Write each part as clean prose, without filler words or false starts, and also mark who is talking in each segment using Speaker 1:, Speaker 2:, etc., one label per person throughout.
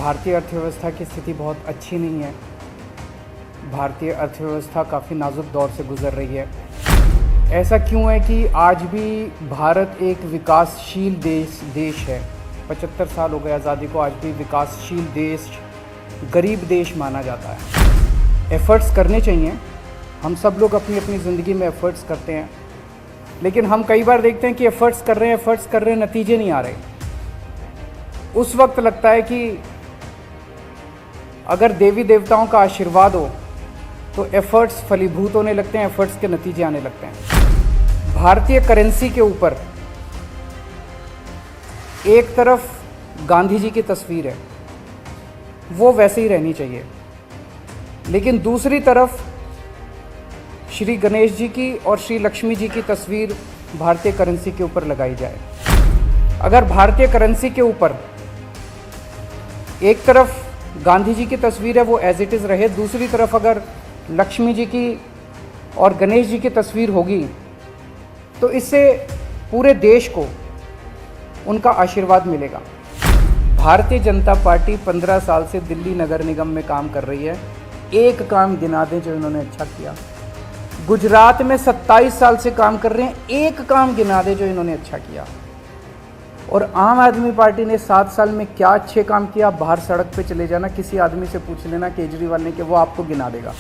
Speaker 1: भारतीय अर्थव्यवस्था की स्थिति बहुत अच्छी नहीं है। भारतीय अर्थव्यवस्था काफ़ी नाजुक दौर से गुज़र रही है। ऐसा क्यों है कि आज भी भारत एक विकासशील देश है। 75 साल हो गए आज़ादी को, आज भी विकासशील देश, गरीब देश माना जाता है। एफ़र्ट्स करने चाहिए, हम सब लोग अपनी अपनी ज़िंदगी में एफ़र्ट्स करते हैं, लेकिन हम कई बार देखते हैं कि एफ़र्ट्स कर रहे हैं, नतीजे नहीं आ रहे। उस वक्त लगता है कि अगर देवी देवताओं का आशीर्वाद हो तो एफ़र्ट्स फलीभूत होने लगते हैं, एफ़र्ट्स के नतीजे आने लगते हैं। भारतीय करेंसी के ऊपर एक तरफ गांधी जी की तस्वीर है, वो वैसे ही रहनी चाहिए, लेकिन दूसरी तरफ श्री गणेश जी की और श्री लक्ष्मी जी की तस्वीर भारतीय करेंसी के ऊपर लगाई जाए। अगर भारतीय करेंसी के ऊपर एक तरफ गांधी जी की तस्वीर है, वो एज इट इज़ रहे, दूसरी तरफ अगर लक्ष्मी जी की और गणेश जी की तस्वीर होगी, तो इससे पूरे देश को उनका आशीर्वाद मिलेगा। भारतीय जनता पार्टी 15 साल से दिल्ली नगर निगम में काम कर रही है। एक काम गिना दें जो इन्होंने अच्छा किया। गुजरात में 27 साल से काम कर रहे हैं, एक काम गिना दें जो इन्होंने अच्छा किया। और आम आदमी पार्टी ने 7 साल में क्या अच्छे काम किया, बाहर सड़क पे चले जाना, किसी आदमी से पूछ लेना केजरीवाल ने, कि वो आपको गिना देगा।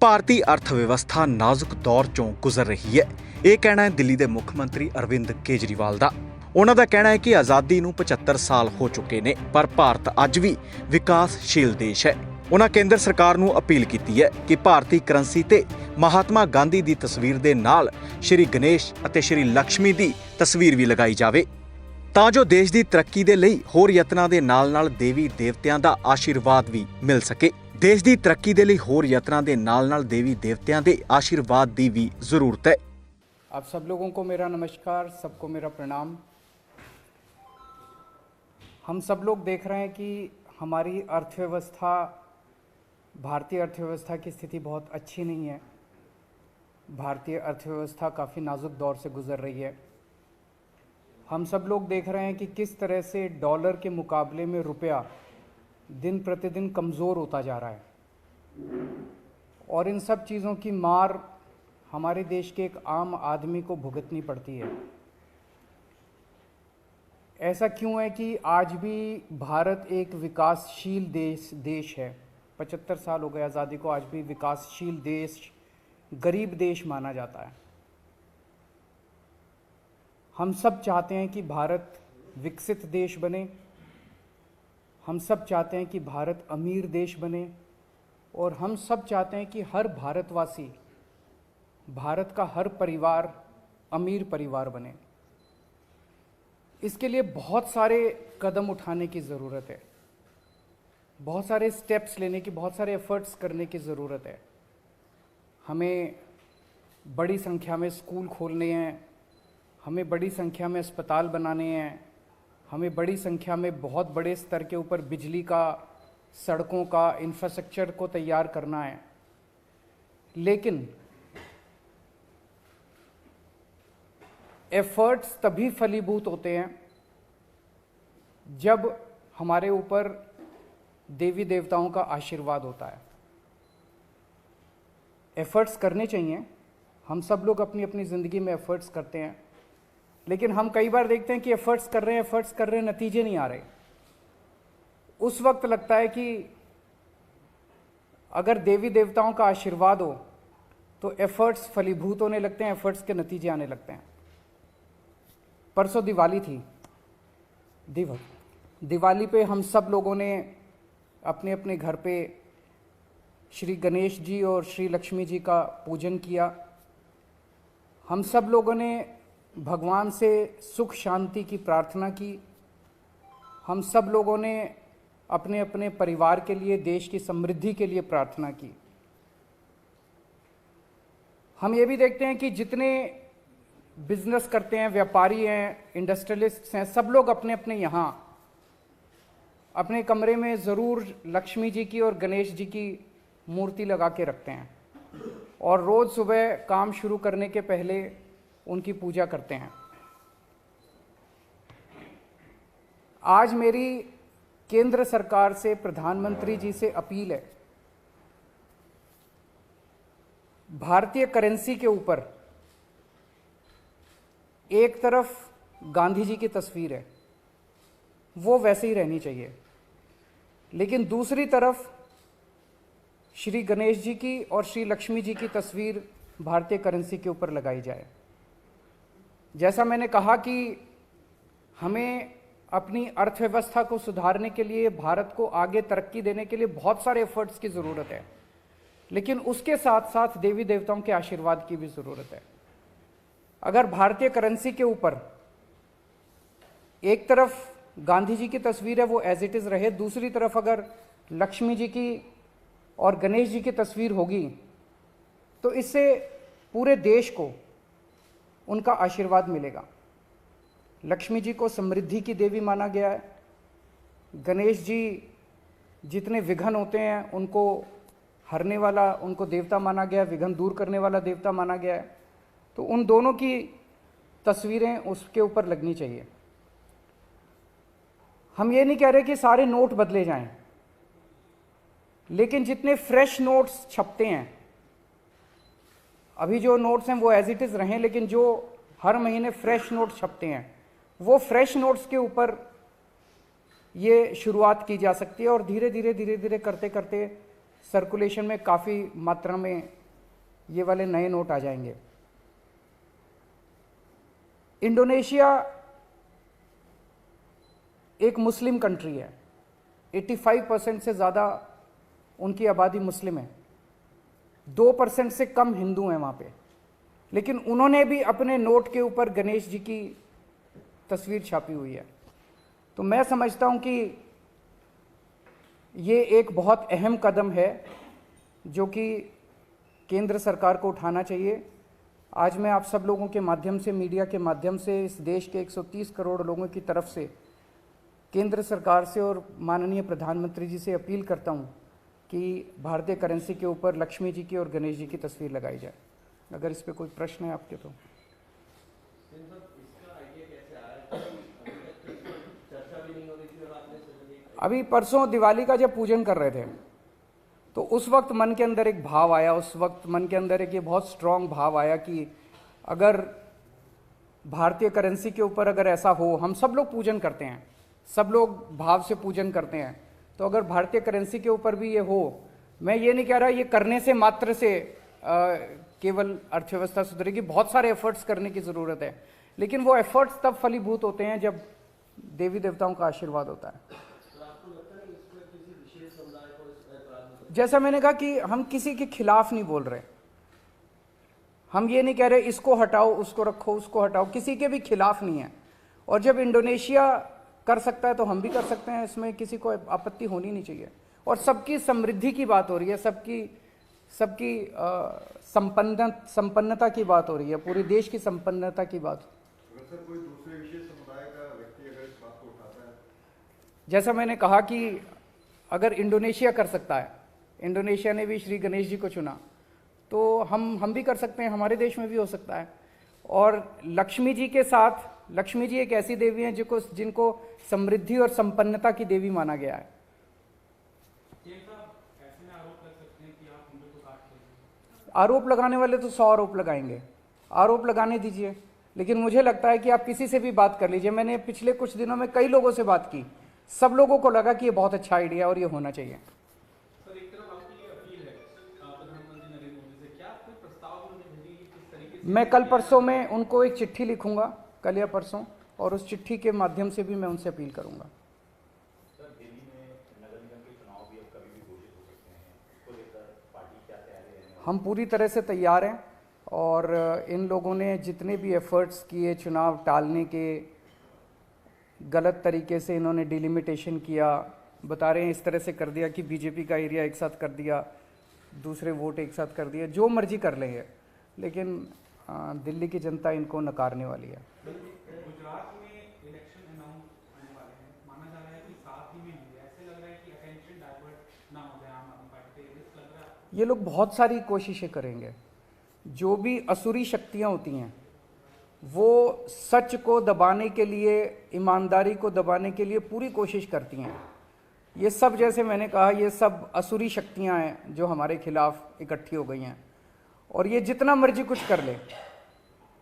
Speaker 2: ਭਾਰਤੀ ਅਰਥਵਿਵਸਥਾ ਨਾਜ਼ੁਕ ਦੌਰ ਚੋਂ ਗੁਜ਼ਰ ਰਹੀ ਹੈ। ਇਹ ਕਹਿਣਾ ਹੈ ਦਿੱਲੀ ਦੇ ਮੁੱਖ ਮੰਤਰੀ ਅਰਵਿੰਦ ਕੇਜਰੀਵਾਲ ਦਾ। ਉਹਨਾਂ ਦਾ ਕਹਿਣਾ ਹੈ ਕਿ ਆਜ਼ਾਦੀ ਨੂੰ 75 ਸਾਲ ਹੋ ਚੁੱਕੇ ਨੇ, ਪਰ ਭਾਰਤ ਅੱਜ ਵੀ ਵਿਕਾਸਸ਼ੀਲ ਦੇਸ਼ ਹੈ। ਉਹਨਾਂ ਕੇਂਦਰ ਸਰਕਾਰ ਨੂੰ ਅਪੀਲ ਕੀਤੀ ਹੈ ਕਿ ਭਾਰਤੀ ਕਰੰਸੀ ਤੇ ਮਹਾਤਮਾ ਗਾਂਧੀ ਦੀ ਤਸਵੀਰ ਦੇ ਨਾਲ ਸ਼੍ਰੀ ਗਣੇਸ਼ ਅਤੇ ਸ਼੍ਰੀ ਲక్ష్ਮੀ ਦੀ ਤਸਵੀਰ ਵੀ ਲਗਾਈ ਜਾਵੇ, ਤਾਂ ਜੋ ਦੇਸ਼ ਦੀ ਤਰੱਕੀ ਦੇ ਲਈ ਹੋਰ ਯਤਨਾਂ ਦੇ ਨਾਲ-ਨਾਲ ਦੇਵੀ ਦੇਵਤਿਆਂ ਦਾ ਆਸ਼ੀਰਵਾਦ ਵੀ ਮਿਲ ਸਕੇ। देश की तरक्की के लिए होर यत्नां दे नाल-नाल देवी देवतियां दे आशीर्वाद की भी जरूरत है।
Speaker 1: आप सब लोगों को मेरा नमस्कार, सबको मेरा प्रणाम। हम सब लोग देख रहे हैं कि हमारी अर्थव्यवस्था, भारतीय अर्थव्यवस्था की स्थिति बहुत अच्छी नहीं है। भारतीय अर्थव्यवस्था काफ़ी नाजुक दौर से गुज़र रही है। हम सब लोग देख रहे हैं कि किस तरह से डॉलर के मुकाबले में रुपया दिन प्रतिदिन कमज़ोर होता जा रहा है, और इन सब चीज़ों की मार हमारे देश के एक आम आदमी को भुगतनी पड़ती है। ऐसा क्यों है कि आज भी भारत एक विकासशील देश है। 75 साल हो गए आज़ादी को, आज भी विकासशील देश, गरीब देश माना जाता है। हम सब चाहते हैं कि भारत विकसित देश बने, हम सब चाहते हैं कि भारत अमीर देश बने, और हम सब चाहते हैं कि हर भारतवासी, भारत का हर परिवार अमीर परिवार बने। इसके लिए बहुत सारे कदम उठाने की ज़रूरत है, बहुत सारे स्टेप्स लेने की, बहुत सारे एफ़र्ट्स करने की ज़रूरत है। हमें बड़ी संख्या में स्कूल खोलने हैं, हमें बड़ी संख्या में अस्पताल बनाने हैं, हमें बड़ी संख्या में बहुत बड़े स्तर के ऊपर बिजली का, सड़कों का, इंफ्रास्ट्रक्चर को तैयार करना है। लेकिन एफ़र्ट्स तभी फलीभूत होते हैं जब हमारे ऊपर देवी देवताओं का आशीर्वाद होता है। एफ़र्ट्स करने चाहिए, हम सब लोग अपनी अपनी ज़िंदगी में एफ़र्ट्स करते हैं, लेकिन हम कई बार देखते हैं कि एफ़र्ट्स कर रहे हैं, नतीजे नहीं आ रहे। उस वक्त लगता है कि अगर देवी देवताओं का आशीर्वाद हो तो एफ़र्ट्स फलीभूत होने लगते हैं, एफ़र्ट्स के नतीजे आने लगते हैं। परसों दिवाली थी। दिवाली पे हम सब लोगों ने अपने अपने घर पे श्री गणेश जी और श्री लक्ष्मी जी का पूजन किया। हम सब लोगों ने भगवान से सुख शांति की प्रार्थना की। हम सब लोगों ने अपने अपने परिवार के लिए, देश की समृद्धि के लिए प्रार्थना की। हम ये भी देखते हैं कि जितने बिजनेस करते हैं, व्यापारी हैं, इंडस्ट्रियलिस्ट्स हैं, सब लोग अपने अपने यहाँ अपने कमरे में ज़रूर लक्ष्मी जी की और गणेश जी की मूर्ति लगा के रखते हैं, और रोज़ सुबह काम शुरू करने के पहले उनकी पूजा करते हैं। आज मेरी केंद्र सरकार से, प्रधानमंत्री जी से अपील है, भारतीय करेंसी के ऊपर एक तरफ गांधी जी की तस्वीर है, वो वैसे ही रहनी चाहिए, लेकिन दूसरी तरफ श्री गणेश जी की और श्री लक्ष्मी जी की तस्वीर भारतीय करेंसी के ऊपर लगाई जाए। जैसा मैंने कहा कि हमें अपनी अर्थव्यवस्था को सुधारने के लिए, भारत को आगे तरक्की देने के लिए बहुत सारे एफर्ट्स की ज़रूरत है, लेकिन उसके साथ साथ देवी देवताओं के आशीर्वाद की भी ज़रूरत है। अगर भारतीय करेंसी के ऊपर एक तरफ गांधी जी की तस्वीर है, वो एज इट इज़ रहे, दूसरी तरफ अगर लक्ष्मी जी की और गणेश जी की तस्वीर होगी, तो इससे पूरे देश को उनका आशीर्वाद मिलेगा। लक्ष्मी जी को समृद्धि की देवी माना गया है, गणेश जी जितने विघ्न होते हैं उनको हरने वाला, उनको देवता माना गया है, विघ्न दूर करने वाला देवता माना गया है। तो उन दोनों की तस्वीरें उसके ऊपर लगनी चाहिए। हम ये नहीं कह रहे कि सारे नोट बदले जाएं, लेकिन जितने फ्रेश नोट्स छपते हैं, अभी जो नोट्स हैं वो एज इट इज़ रहें, लेकिन जो हर महीने फ्रेश नोट्स छपते हैं, वो फ्रेश नोट्स के ऊपर ये शुरुआत की जा सकती है और धीरे धीरे करते करते सर्कुलेशन में काफ़ी मात्रा में ये वाले नए नोट आ जाएंगे। इंडोनेशिया एक मुस्लिम कंट्री है, 85% से ज़्यादा उनकी आबादी मुस्लिम है, 2% से कम हिंदू हैं वहाँ पे, लेकिन उन्होंने भी अपने नोट के ऊपर गणेश जी की तस्वीर छापी हुई है। तो मैं समझता हूँ कि ये एक बहुत अहम कदम है जो कि केंद्र सरकार को उठाना चाहिए। आज मैं आप सब लोगों के माध्यम से, मीडिया के माध्यम से, इस देश के 130 करोड़ लोगों की तरफ से केंद्र सरकार से और माननीय प्रधानमंत्री जी से अपील करता हूँ कि भारतीय करेंसी के ऊपर लक्ष्मी जी की और गणेश जी की तस्वीर लगाई जाए। अगर इस पे कोई प्रश्न है आपके तो। अभी परसों दिवाली का जब पूजन कर रहे थे तो उस वक्त मन के अंदर एक भाव आया, उस वक्त मन के अंदर एक ये बहुत स्ट्रांग भाव आया कि अगर भारतीय करेंसी के ऊपर अगर ऐसा हो, हम सब लोग पूजन करते हैं, सब लोग भाव से पूजन करते हैं, तो अगर भारतीय करेंसी के ऊपर भी ये हो, मैं ये नहीं कह रहा ये करने से मात्र से केवल अर्थव्यवस्था सुधरेगी, बहुत सारे एफर्ट्स करने की ज़रूरत है, लेकिन वो एफर्ट्स तब फलीभूत होते हैं जब देवी देवताओं का आशीर्वाद होता है। जैसा मैंने कहा कि हम किसी के खिलाफ नहीं बोल रहे, हम ये नहीं कह रहे इसको हटाओ, उसको रखो, उसको हटाओ, किसी के भी खिलाफ नहीं है। और जब इंडोनेशिया कर सकता है तो हम भी कर सकते हैं, इसमें किसी को आपत्ति होनी नहीं चाहिए। और सबकी समृद्धि की बात हो रही है, सबकी संपन्नता की बात हो रही है, पूरे देश की संपन्नता की बात।
Speaker 3: अगर सर कोई दूसरे विशेष समुदाय का व्यक्ति अगर इस बात को उठाता है,
Speaker 1: जैसा मैंने कहा कि अगर इंडोनेशिया कर सकता है, इंडोनेशिया ने भी श्री गणेश जी को चुना, तो हम भी कर सकते हैं, हमारे देश में भी हो सकता है। और लक्ष्मी जी के साथ, लक्ष्मी जी एक ऐसी देवी हैं जिनको समृद्धि और संपन्नता की देवी माना गया है। आरोप लगाने वाले तो 100 आरोप लगाएंगे, आरोप लगाने दीजिए, लेकिन मुझे लगता है कि आप किसी से भी बात कर लीजिए। मैंने पिछले कुछ दिनों में कई लोगों से बात की, सब लोगों को लगा कि ये बहुत अच्छा आइडिया और ये होना चाहिए।
Speaker 4: सर, एक तरफ आपकी अपील है प्रधानमंत्री नरेंद्र मोदी से, क्या कोई प्रस्ताव उन्होंने भेजी किस तरीके से?
Speaker 1: मैं कल परसों में उनको एक चिट्ठी लिखूंगा, कल या परसों, और उस चिट्ठी के माध्यम से भी मैं उनसे अपील करूंगा।
Speaker 5: सर, दिल्ली में नगर निगम के चुनाव भी अब कभी भी घोषित हो सकते हैं, इसको लेकर पार्टी क्या तैयारी है?
Speaker 1: हम पूरी तरह से तैयार हैं और इन लोगों ने जितने भी एफर्ट्स किए चुनाव टालने के, गलत तरीके से इन्होंने डिलिमिटेशन किया, बता रहे हैं इस तरह से कर दिया कि बीजेपी का एरिया एक साथ कर दिया, दूसरे वोट एक साथ कर दिया, जो मर्जी कर लेंगे, लेकिन दिल्ली की जनता इनको नकारने वाली है।
Speaker 4: गुजरात में इलेक्शन अनाउंस होने वाले हैं, माना जा रहा है कि साथ ही में होंगे, ऐसे लग रहा है कि अटेंशन डाइवर्ट ना हो जाए आम आदमी पार्टी पे, रिस्क लग रहा है।
Speaker 1: ये लोग बहुत सारी कोशिशें करेंगे, जो भी असुरी शक्तियां होती हैं वो सच को दबाने के लिए, ईमानदारी को दबाने के लिए पूरी कोशिश करती हैं। ये सब, जैसे मैंने कहा, ये सब असुरी शक्तियां हैं जो हमारे खिलाफ इकट्ठी हो गई हैं, और ये जितना मर्जी कुछ कर ले,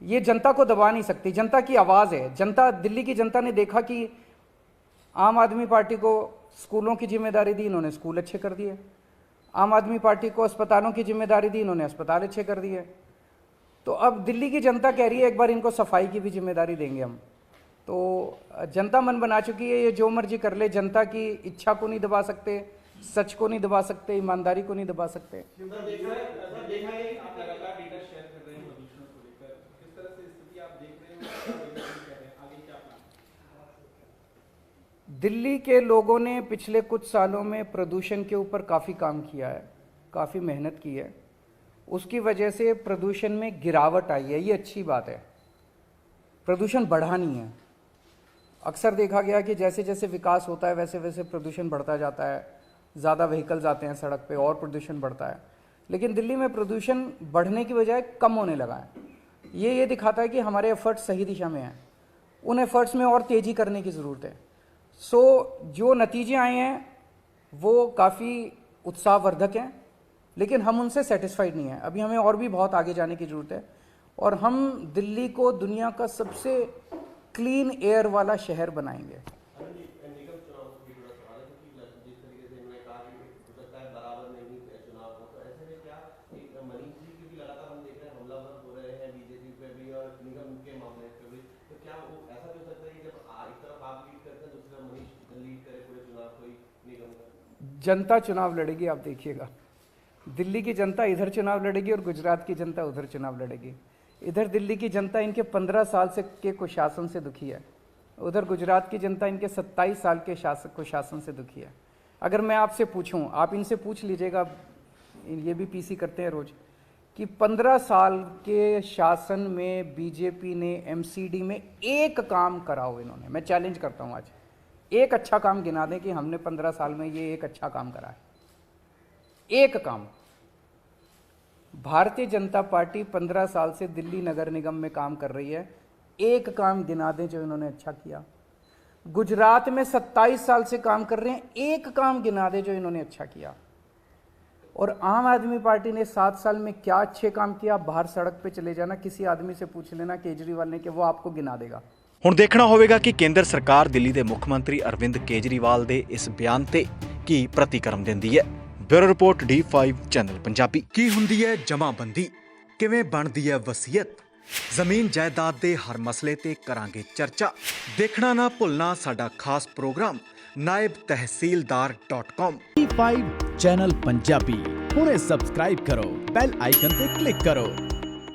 Speaker 1: ये जनता को दबा नहीं सकती। जनता की आवाज़ है। जनता, दिल्ली की जनता ने देखा कि आम आदमी पार्टी को स्कूलों की जिम्मेदारी दी, इन्होंने स्कूल अच्छे कर दिए। आम आदमी पार्टी को अस्पतालों की जिम्मेदारी दी, इन्होंने अस्पताल अच्छे कर दिए। तो अब दिल्ली की जनता कह रही है एक बार इनको सफाई की भी जिम्मेदारी देंगे हम। तो जनता मन बना चुकी है, ये जो मर्जी कर ले, जनता की इच्छा को नहीं दबा सकते, सच को नहीं दबा सकते, ईमानदारी को नहीं दबा सकते।
Speaker 4: आप लगातार डेटा शेयर कर रहे हैं प्रदूषण को लेकर, किस तरह से स्थिति आप देख रहे हैं, आगे क्या प्लान?
Speaker 1: दिल्ली के लोगों ने पिछले कुछ सालों में प्रदूषण के ऊपर काफ़ी काम किया है, काफ़ी मेहनत की है। उसकी वजह से प्रदूषण में गिरावट आई है, ये अच्छी बात है। प्रदूषण बढ़ा नहीं है। अक्सर देखा गया कि जैसे जैसे विकास होता है वैसे वैसे प्रदूषण बढ़ता जाता है, ज़्यादा व्हीकल्स आते हैं सड़क पे और प्रदूषण बढ़ता है। लेकिन दिल्ली में प्रदूषण बढ़ने की बजाय कम होने लगा है। ये दिखाता है कि हमारे एफर्ट्स सही दिशा में हैं। उन एफर्ट्स में और तेज़ी करने की ज़रूरत है। जो नतीजे आए हैं वो काफ़ी उत्साहवर्धक हैं, लेकिन हम उनसे सेटिस्फाइड नहीं हैं। अभी हमें और भी बहुत आगे जाने की ज़रूरत है, और हम दिल्ली को दुनिया का सबसे क्लीन एयर वाला शहर बनाएंगे।
Speaker 3: निगम चुनाव को भी बड़ा सवाल है, क्योंकि जिस तरीके से उन्होंने कहा कि हो सकता है बराबर नहीं चुनाव हो, तो ऐसे में क्या मनीष जी की भी लगातार हम देख रहे हैं हमलावर हो रहे हैं बीजेपी पे भी और निगम के मामले पे भी, तो क्या वो ऐसा भी हो सकता है कि जब एक तरफ आप लीड करते हैं दूसरी तरफ मनीष लीड करे पूरे चुनाव कोई निगम का?
Speaker 1: जनता चुनाव लड़ेगी, आप देखिएगा। दिल्ली की जनता इधर चुनाव लड़ेगी और गुजरात की जनता उधर चुनाव लड़ेगी। इधर दिल्ली की जनता इनके 15 साल से के कुशासन से दुखी है, उधर गुजरात की जनता इनके 27 साल के कुशासन से दुखी है। अगर मैं आपसे पूछूं, आप इनसे पूछ लीजिएगा, ये भी पीसी करते हैं रोज, कि 15 साल के शासन में बीजेपी ने एमसीडी में एक काम करा हो इन्होंने, मैं चैलेंज करता हूं आज, एक अच्छा काम गिना दें कि हमने 15 साल में ये एक अच्छा काम करा है। एक काम। भारतीय जनता पार्टी 15 साल से दिल्ली नगर निगम में काम कर रही है, एक काम गिना दें जो इन्होंने अच्छा किया। गुजरात में 27 साल से काम कर रहे हैं, एक काम गिना दें जो इन्होंने अच्छा किया। और आम आदमी पार्टी ने 7 साल में क्या अच्छे काम किया, बाहर सड़क पे चले जाना, किसी आदमी से पूछ लेना केजरीवाल ने, कि वो आपको गिना देगा।
Speaker 2: ਹੁਣ ਦੇਖਣਾ ਹੋਵੇਗਾ ਕਿ ਕੇਂਦਰ ਸਰਕਾਰ ਦਿੱਲੀ ਦੇ ਮੁੱਖ ਮੰਤਰੀ ਅਰਵਿੰਦ ਕੇਜਰੀਵਾਲ ਦੇ ਇਸ ਬਿਆਨ ਤੇ ਕੀ ਪ੍ਰਤੀਕਰਮ ਦਿੰਦੀ ਹੈ। Bureau report D5 channel Punjabi. ਕੀ ਹੁੰਦੀ ਹੈ ਜਮਾਬੰਦੀ, ਕਿਵੇਂ ਬਣਦੀ ਹੈ ਵਸੀਅਤ, ਜ਼ਮੀਨ ਜਾਇਦਾਦ ਦੇ ਹਰ ਮਸਲੇ ਤੇ ਕਰਾਂਗੇ ਚਰਚਾ। ਦੇਖਣਾ ਨਾ ਭੁੱਲਣਾ ਸਾਡਾ ਖਾਸ programme naibtehsildar.com।
Speaker 6: D5 channel Punjabi ਹੁਣੇ ਸਬਸਕ੍ਰਾਈਬ ਕਰੋ, ਬੈਲ ਆਈਕਨ ਤੇ ਕਲਿੱਕ ਕਰੋ।